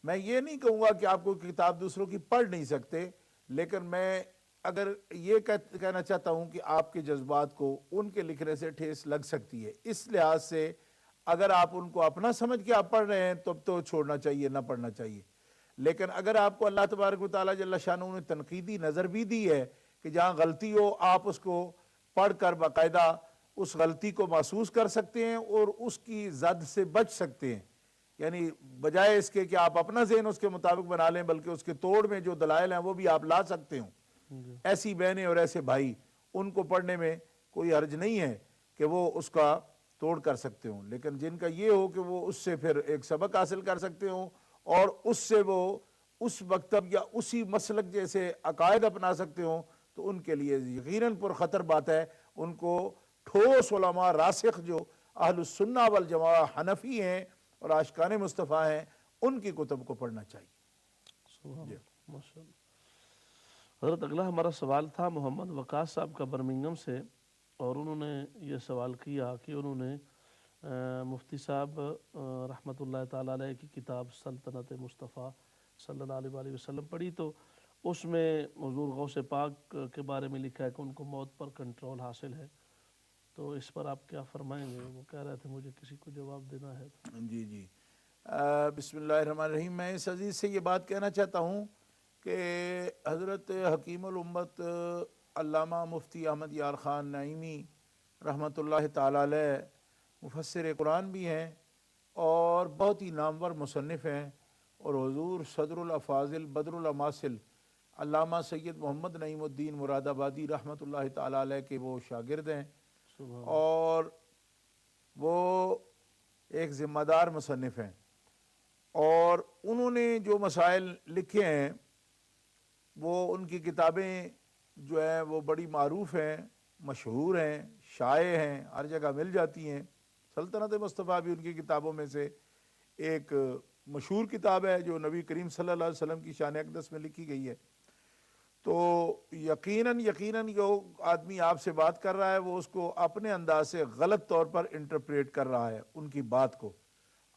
میں یہ نہیں کہوں گا کہ آپ کوئی کتاب دوسروں کی پڑھ نہیں سکتے، لیکن میں اگر یہ کہنا چاہتا ہوں کہ آپ کے جذبات کو ان کے لکھنے سے ٹھیس لگ سکتی ہے. اس لحاظ سے اگر آپ ان کو اپنا سمجھ کے آپ پڑھ رہے ہیں تو چھوڑنا چاہیے، نہ پڑھنا چاہیے. لیکن اگر آپ کو اللہ تبارک و تعالیٰ جل شانہ نے تنقیدی نظر بھی دی ہے کہ جہاں غلطی ہو آپ اس کو پڑھ کر باقاعدہ اس غلطی کو محسوس کر سکتے ہیں اور اس کی زد سے بچ سکتے ہیں، یعنی بجائے اس کے کہ آپ اپنا ذہن اس کے مطابق بنا لیں بلکہ اس کے توڑ میں جو دلائل ہیں وہ بھی آپ لا سکتے ہوں. ایسی بہنیں اور ایسے بھائی ان کو پڑھنے میں کوئی حرج نہیں ہے کہ وہ اس کا توڑ کر سکتے ہوں. لیکن جن کا یہ ہو کہ وہ اس سے پھر ایک سبق حاصل کر سکتے ہوں اور اس سے وہ اس مکتب یا اسی مسلک جیسے عقائد اپنا سکتے ہوں، تو ان کے لیے یقیناً پر خطر بات ہے. ان کو ٹھوس علماء راسخ جو اہل السنہ والجماعہ حنفی ہیں اور عاشقان مصطفیٰ ہیں ان کی کتب کو پڑھنا چاہیے. ماشاء اللہ. حضرت اگلا ہمارا سوال تھا محمد وقاص صاحب کا برمنگم سے، اور انہوں نے یہ سوال کیا کہ انہوں نے مفتی صاحب رحمۃ اللہ تعالیٰ علیہ کی کتاب سلطنت مصطفیٰ صلی اللہ علیہ وآلہ وسلم پڑھی، تو اس میں حضور غوث پاک کے بارے میں لکھا ہے کہ ان کو موت پر کنٹرول حاصل ہے، تو اس پر آپ کیا فرمائیں گے؟ وہ کہہ رہے تھے مجھے کسی کو جواب دینا ہے۔ جی جی، بسم اللہ الرحمن الرحیم۔ میں اس عزیز سے یہ بات کہنا چاہتا ہوں کہ حضرت حکیم الامت علامہ مفتی احمد یار خان نعیمی رحمۃ اللہ تعالی علیہ مفسر قرآن بھی ہیں اور بہت ہی نامور مصنف ہیں، اور حضور صدر الافاضل بدر الاماثل علامہ سید محمد نعیم الدین مراد آبادی رحمۃ اللہ تعالی علیہ کے وہ شاگرد ہیں، اور وہ ایک ذمہ دار مصنف ہیں، اور انہوں نے جو مسائل لکھے ہیں وہ ان کی کتابیں جو ہیں وہ بڑی معروف ہیں، مشہور ہیں، شائع ہیں، ہر جگہ مل جاتی ہیں۔ سلطنت مصطفیٰ بھی ان کی کتابوں میں سے ایک مشہور کتاب ہے جو نبی کریم صلی اللہ علیہ وسلم کی شان اقدس میں لکھی گئی ہے۔ تو یقیناً جو آدمی آپ سے بات کر رہا ہے وہ اس کو اپنے انداز سے غلط طور پر انٹرپریٹ کر رہا ہے ان کی بات کو۔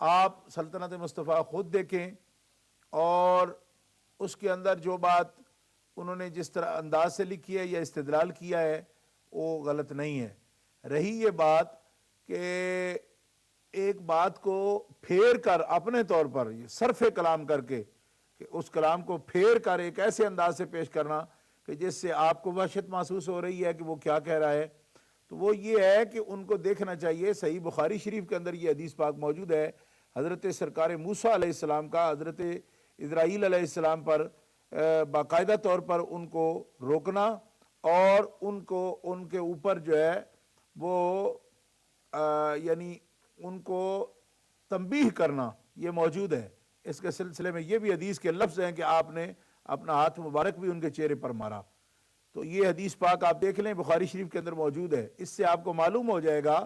آپ سلطنت مصطفیٰ خود دیکھیں اور اس کے اندر جو بات انہوں نے جس طرح انداز سے لکھی ہے یا استدلال کیا ہے وہ غلط نہیں ہے۔ رہی یہ بات کہ ایک بات کو پھیر کر اپنے طور پر صرف کلام کر کے کہ اس کلام کو پھیر کر ایک ایسے انداز سے پیش کرنا کہ جس سے آپ کو وحشت محسوس ہو رہی ہے کہ وہ کیا کہہ رہا ہے، تو وہ یہ ہے کہ ان کو دیکھنا چاہیے۔ صحیح بخاری شریف کے اندر یہ حدیث پاک موجود ہے، حضرت سرکار موسیٰ علیہ السلام کا حضرت اسرائیل علیہ السلام پر باقاعدہ طور پر ان کو روکنا اور ان کے اوپر جو ہے وہ یعنی ان کو تنبیہ کرنا یہ موجود ہے۔ اس کے سلسلے میں یہ بھی حدیث کے لفظ ہیں کہ آپ نے اپنا ہاتھ مبارک بھی ان کے چہرے پر مارا۔ تو یہ حدیث پاک آپ دیکھ لیں، بخاری شریف کے اندر موجود ہے۔ اس سے آپ کو معلوم ہو جائے گا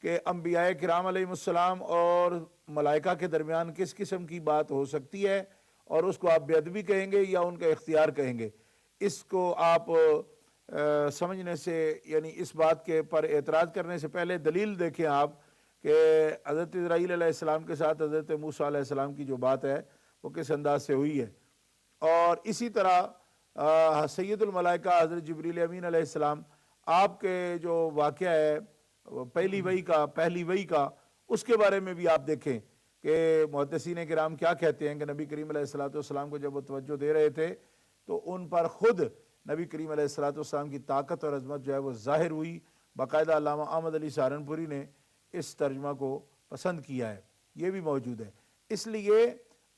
کہ انبیاء کرام علیہ السلام اور ملائکہ کے درمیان کس قسم کی بات ہو سکتی ہے، اور اس کو آپ بے ادبی کہیں گے یا ان کا اختیار کہیں گے۔ اس کو آپ سمجھنے سے یعنی اس بات کے پر اعتراض کرنے سے پہلے دلیل دیکھیں آپ کہ حضرت اسرائیل علیہ السلام کے ساتھ حضرت موسیٰ علیہ السلام کی جو بات ہے وہ کس انداز سے ہوئی ہے۔ اور اسی طرح سید الملائکہ حضرت جبریل امین علیہ السلام، آپ کے جو واقعہ ہے پہلی وحی کا اس کے بارے میں بھی آپ دیکھیں کہ محدثین کرام کیا کہتے ہیں کہ نبی کریم علیہ السلام کو جب وہ توجہ دے رہے تھے تو ان پر خود نبی کریم علیہ السلام کی طاقت اور عظمت جو ہے وہ ظاہر ہوئی۔ باقاعدہ علامہ احمد علی سہارنپوری نے اس ترجمہ کو پسند کیا ہے، یہ بھی موجود ہے۔ اس لیے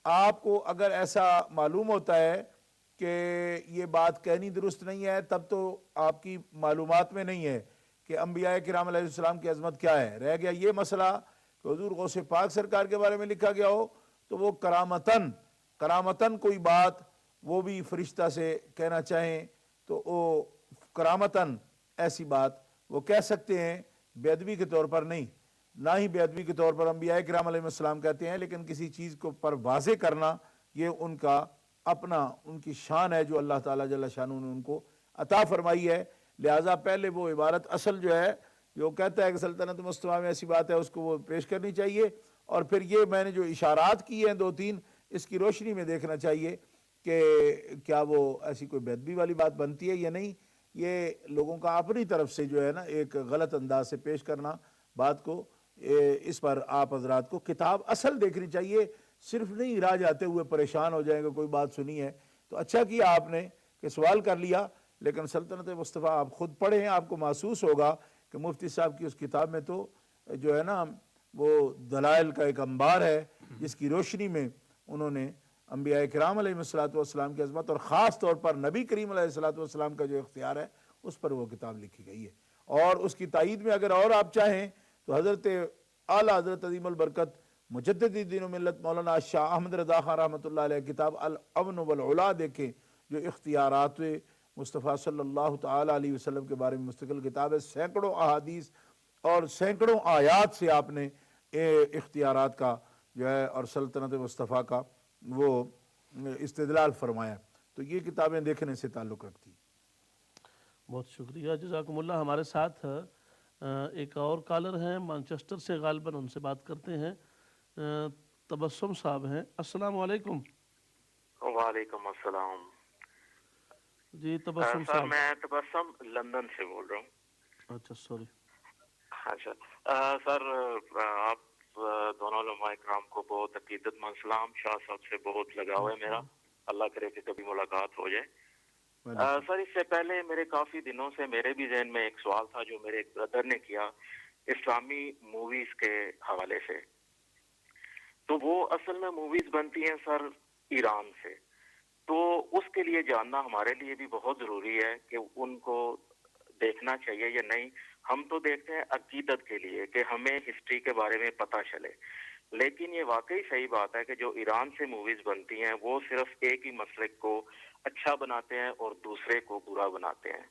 آپ کو اگر ایسا معلوم ہوتا ہے کہ یہ بات کہنی درست نہیں ہے، تب تو آپ کی معلومات میں نہیں ہے کہ انبیاء کرام علیہ السلام کی عظمت کیا ہے۔ رہ گیا یہ مسئلہ کہ حضور غوث پاک سرکار کے بارے میں لکھا گیا ہو تو وہ کرامتاً کوئی بات وہ بھی فرشتہ سے کہنا چاہیں تو وہ کرامتاً ایسی بات وہ کہہ سکتے ہیں، بے ادبی کے طور پر نہیں۔ نہ ہی بے ادبی کے طور پر انبیاء کرام علیہ السلام کہتے ہیں، لیکن کسی چیز کو پر واضح کرنا یہ ان کا اپنا ان کی شان ہے جو اللہ تعالیٰ جل شانہ نے ان کو عطا فرمائی ہے۔ لہٰذا پہلے وہ عبارت اصل جو ہے جو کہتا ہے کہ سلطنت مصطفیٰ میں ایسی بات ہے اس کو وہ پیش کرنی چاہیے، اور پھر یہ میں نے جو اشارات کی ہیں 2-3 اس کی روشنی میں دیکھنا چاہیے کہ کیا وہ ایسی کوئی بے ادبی والی بات بنتی ہے یا نہیں۔ یہ لوگوں کا اپنی طرف سے جو ہے نا ایک غلط انداز سے پیش کرنا بات کو، اس پر آپ حضرات کو کتاب اصل دیکھنی چاہیے، صرف نہیں راہ جاتے ہوئے پریشان ہو جائیں گے کوئی بات سنی ہے تو اچھا کیا آپ نے کہ سوال کر لیا، لیکن سلطنت مصطفیٰ آپ خود پڑھیں، آپ کو محسوس ہوگا کہ مفتی صاحب کی اس کتاب میں تو جو ہے نا وہ دلائل کا ایک انبار ہے جس کی روشنی میں انہوں نے انبیاء کرام علیہ السلام کی عظمت اور خاص طور پر نبی کریم علیہ السلام کا جو اختیار ہے اس پر وہ کتاب لکھی گئی ہے۔ اور اس کی تائید میں اگر اور آپ چاہیں تو حضرت اعلیٰ حضرت عظیم البرکت مجدد دین و ملت مولانا شاہ احمد رضا خان رحمۃ اللہ علیہ کتاب الامن والعلا دیکھیں، جو اختیارات مصطفیٰ صلی اللہ تعالیٰ علیہ وسلم کے بارے میں مستقل کتاب ہے۔ سینکڑوں احادیث اور سینکڑوں آیات سے آپ نے اختیارات کا جو ہے اور سلطنت مصطفیٰ کا وہ استدلال فرمایا، تو یہ کتابیں دیکھنے سے تعلق رکھتی۔ بہت شکریہ، جزاکم اللہ۔ ہمارے ساتھ ایک اور کالر ہیں مانچسٹر سے، غالباً ان سے بات کرتے ہیں۔ تبسم صاحب ہیں، السلام علیکم۔ وعلیکم السلام جی تبسم سر، صاحب۔ میں تبسم لندن سے بول رہا ہوں۔ اچھا سوری۔ اچھا سر آپ دونوں علماء کرام کو بہت عقیدت مند سلام. شاہ صاحب سے بہت لگاؤ ہے میرا, اللہ کرے کہ کبھی ملاقات ہو جائے. سر اس سے پہلے میرے کافی دنوں سے میرے بھی ذہن میں ایک سوال تھا جو میرے ایک بردر نے کیا اسلامی موویز کے حوالے سے. تو وہ اصل میں موویز بنتی ہیں سر ایران سے, تو اس کے لیے جاننا ہمارے لیے بھی بہت ضروری ہے کہ ان کو دیکھنا چاہیے یا نہیں. ہم تو دیکھتے ہیں عقیدت کے لیے کہ ہمیں ہسٹری کے بارے میں پتہ چلے, لیکن یہ واقعی صحیح بات ہے کہ جو ایران سے موویز بنتی ہیں وہ صرف ایک ہی مسلک کو اچھا بناتے ہیں اور دوسرے کو برا بناتے ہیں.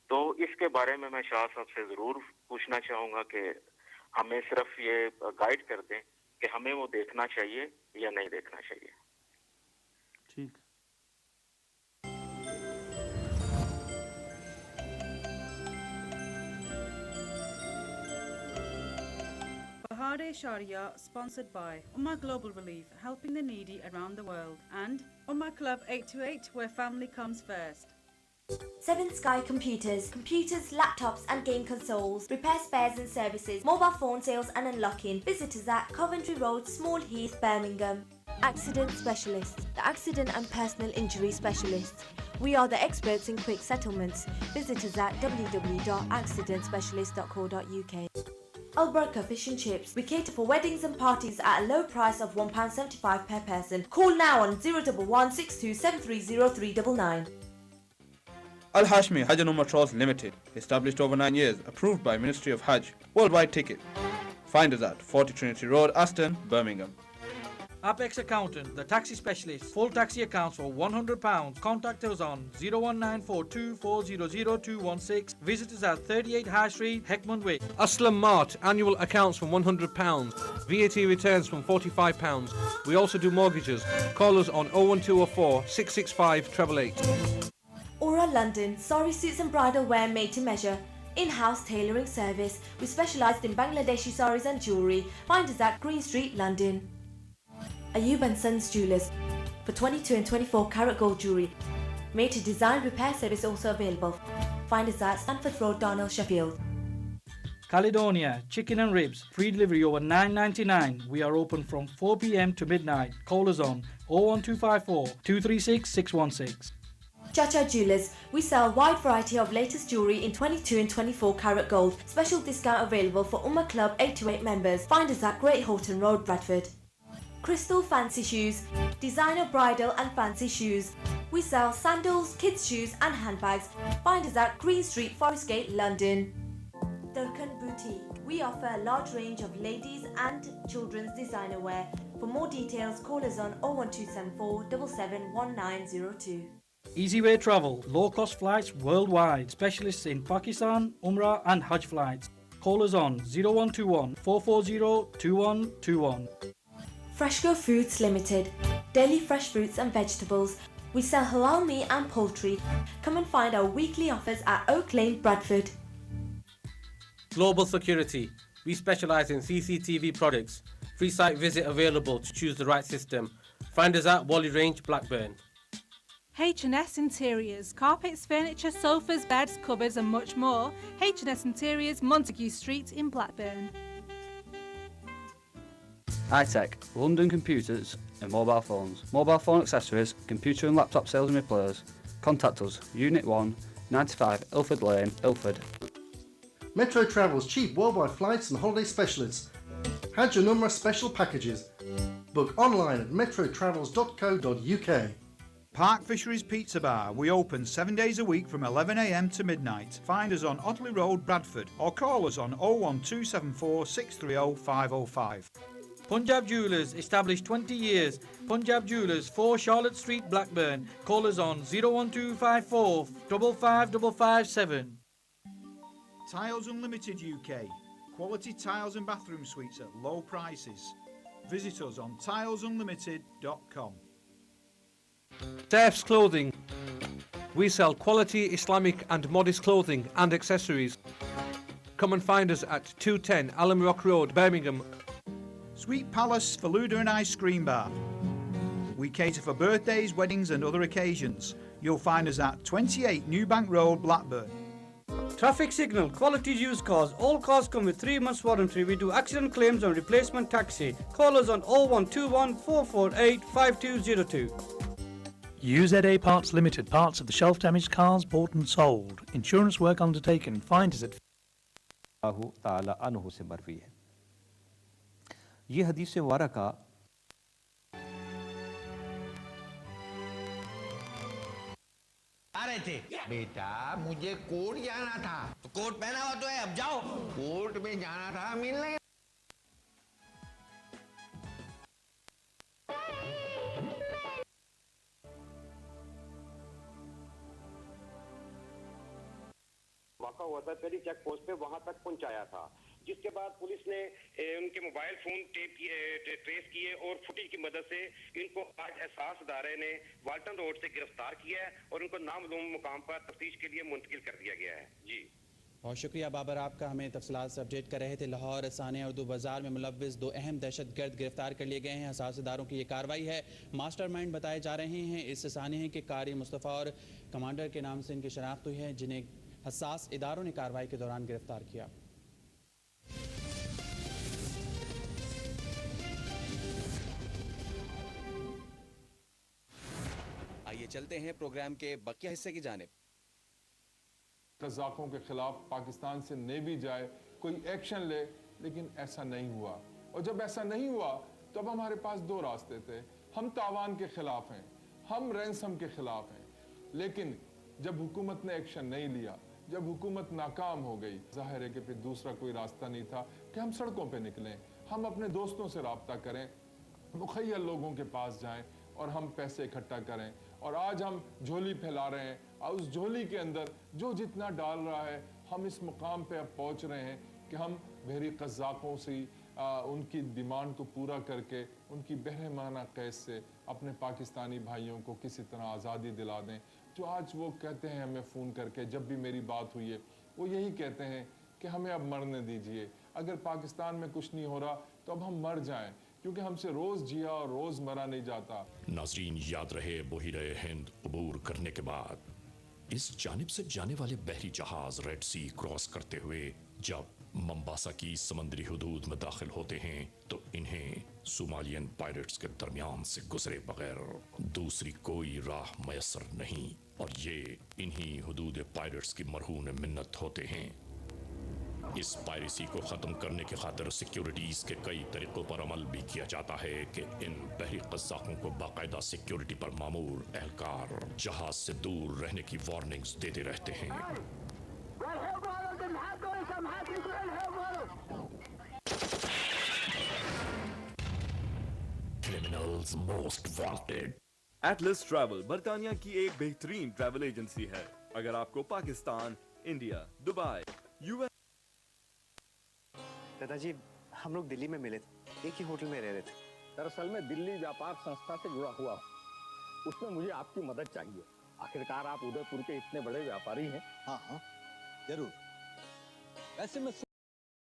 تو اس کے بارے میں شاہ صاحب سے ضرور پوچھنا چاہوں گا کہ ہمیں صرف یہ گائیڈ کر دیں کہ ہمیں وہ دیکھنا چاہیے یا نہیں دیکھنا چاہیے. ٹھیک. Bahare Sharia, sponsored by Ummah Global Relief, helping the needy around the world, and Ummah Club 828, where family comes first. Seven Sky Computers, laptops and game consoles, repair spares and services, mobile phone sales and unlocking. Visit us at Coventry Road, Small Heath, Birmingham. Accident Specialists, the accident and personal injury specialists. We are the experts in quick settlements. Visit us at www.accidentspecialist.co.uk. Alberca Fish and Chips. We cater for weddings and parties at a low price of £1.75 per person. Call now on 011 62 730 399. Al Hashmi Hajj and Umrah Trust Limited, established over 9 years, approved by Ministry of Hajj, worldwide ticket. Find us at 40 Trinity Road, Aston, Birmingham. Apex Accountant, the taxi specialist, full taxi accounts for £100. Contact us on 01942400216. Visit us at 38 High Street, Heckman Way. Aslam Mart, annual accounts from £100. VAT returns from £45. We also do mortgages. Call us on 01204 665 888. Aura London, sari suits and bridal wear made to measure. In-house tailoring service. We specialised in Bangladeshi saris and jewellery. Find us at Green Street, London. Ayub & Sons Jewellers, for 22 and 24 karat gold jewellery. Made to design repair service also available. Find us at Stanford Road, Darnell, Sheffield. Caledonia, chicken and ribs, free delivery over $9.99. We are open from 4 p.m. to midnight. Call us on 01254 236 616. Chacha Jewellers, we sell a wide variety of latest jewellery in 22 and 24 karat gold. Special discount available for Ummah Club 828 members. Find us at Great Horton Road, Bradford. Crystal Fancy Shoes, designer bridal and fancy shoes. We sell sandals, kids shoes and handbags. Find us at Green Street, Forest Gate, London. Durkan Boutique, we offer a large range of ladies and children's designer wear. For more details, call us on 01274 771902. Easyway Travel, low-cost flights worldwide. Specialists in Pakistan, Umrah and Hajj flights. Call us on 0121 440 2121. Freshco Foods Limited, daily fresh fruits and vegetables. We sell halal meat and poultry. Come and find our weekly offers at Oak Lane, Bradford. Global Security, we specialise in CCTV products. Free site visit available to choose the right system. Find us at Wally Range, Blackburn. H&S Interiors, carpets, furniture, sofas, beds, cupboards and much more. H&S Interiors, Montague Street in Blackburn. iTech, London computers and mobile phones. Mobile phone accessories, computer and laptop sales and repairs. Contact us, Unit 1, 95 Ilford Lane, Ilford. Metro Travels, cheap worldwide flights and holiday specialists. Hajj and Umrah special packages. Book online at metrotravels.co.uk. Park Fisheries Pizza Bar. We open 7 days a week from 11 a.m. to midnight. Find us on Otley Road, Bradford, or call us on 01274 630 505. Punjab Jewellers, established 20 years. Punjab Jewellers, 4 Charlotte Street, Blackburn. Call us on 01254 55557. Tiles Unlimited UK. Quality tiles and bathroom suites at low prices. Visit us on tilesunlimited.com. Saif's Clothing. We sell quality Islamic and modest clothing and accessories. Come and find us at 210 Alum Rock Road, Birmingham. Sweet Palace Faluda and Ice Cream Bar. We cater for birthdays, weddings and other occasions. You'll find us at 28 Newbank Road, Blackburn. Traffic signal, quality used cars. All cars come with 3 months warranty. We do accident claims and replacement taxi. Call us on 0121 448 5202. UZA Parts Limited. Parts of the shelf-damaged cars bought and sold. Insurance work undertaken. Find us at تعالی عنہ سے مروی ہے. یہ حدیث مبارکہ آ رہے تھے بیٹا مجھے کوٹ جانا تھا تو کوٹ پہنا ہوا تو ہے اب جاؤ کوٹ میں جانا تھا ملنے واقع ہوا تھا پہلی چیک پوسٹ پہ وہاں تک پہنچایا تھا جس کے بعد پولیس نے ان کے موبائل فون ٹریس کیے اور فوٹیج کی مدد سے ان کو آج احساس ادارے نے والٹن روڈ سے گرفتار کیا ہے اور ان کو نامعلوم مقام پر تفتیش کے لیے منتقل کر دیا گیا ہے. جی بہت شکریہ بابر آپ کا، ہمیں تفصیلات سے اپڈیٹ کر رہے تھے. لاہور ثانیہ اردو بازار میں ملوث 2 اہم دہشت گرد گرفتار کر لیے گئے ہیں. حساس اداروں کی یہ کارروائی ہے. ماسٹر مائنڈ بتائے جا رہے ہیں اس ثانیہ کے قاری مصطفیٰ اور کمانڈر کے نام سے ان کی شناخت ہوئی ہے جنہیں حساس اداروں نے کارروائی کے دوران گرفتار کیا. آئیے چلتے ہیں پروگرام کے بقیہ حصے کی جانب. قزاقوں کے خلاف پاکستان سے نیوی جائے کوئی ایکشن لے، لیکن ایسا نہیں ہوا. اور جب ایسا نہیں ہوا تو اب ہمارے پاس 2 راستے تھے. ہم تاوان کے خلاف ہیں، ہم رینسم کے خلاف ہیں، لیکن جب حکومت نے ایکشن نہیں لیا، جب حکومت ناکام ہو گئی، ظاہر ہے کہ پھر دوسرا کوئی راستہ نہیں تھا کہ ہم سڑکوں پہ نکلیں، ہم اپنے دوستوں سے رابطہ کریں، مخیل لوگوں کے پاس جائیں اور ہم پیسے اکٹھا کریں. اور آج ہم جھولی پھیلا رہے ہیں اور اس جھولی کے اندر جو جتنا ڈال رہا ہے ہم اس مقام پہ اب پہنچ رہے ہیں کہ ہم بحری قزاقوں سے ان کی ڈیمانڈ کو پورا کر کے ان کی بہرمانہ قید سے اپنے پاکستانی بھائیوں کو کسی طرح آزادی دلا دیں. جو آج وہ کہتے ہیں ہمیں فون کر کے، جب بھی میری بات ہوئی ہے وہ یہی کہتے ہیں کہ ہمیں اب مرنے دیجئے. اگر پاکستان میں کچھ نہیں ہو رہا تو اب ہم مر جائیں، کیونکہ ہم سے روز جیا اور روز مرا نہیں جاتا. ناظرین یاد رہے بحیرہ ہند عبور کرنے کے بعد اس جانب سے جانے والے بحری جہاز ریڈ سی کراس کرتے ہوئے جب ممباسا کی سمندری حدود میں داخل ہوتے ہیں تو انہیں صومالین پائرٹس کے درمیان سے گزرے بغیر دوسری کوئی راہ میسر نہیں، اور یہ انہی حدود پائرٹس کی مرہون منت ہوتے ہیں. اس پائریسی کو ختم کرنے کی خاطر سیکیورٹیز کے کئی طریقوں پر عمل بھی کیا جاتا ہے کہ ان بحری قزاقوں کو باقاعدہ سیکیورٹی پر مامور اہلکار جہاز سے دور رہنے کی وارننگز دیتے رہتے ہیں. Criminals most wanted. Atlas travel برطانیہ کی ایک بہترین ٹریول ایجنسی ہے. اگر آپ کو Pakistan, India, Dubai, U S. دادا جی ہم لوگ دلی میں ملے تھے، ایک ہی ہوٹل میں رہ رہے تھے. دراصل میں دلی ویاپار سنستھا سے جڑا ہوا ہوں، اس میں مجھے آپ کی مدد چاہیے. آخرکار آپ ادے پور کے اتنے بڑے ویاپاری ہیں. ہاں ہاں ضرور. ویسے میں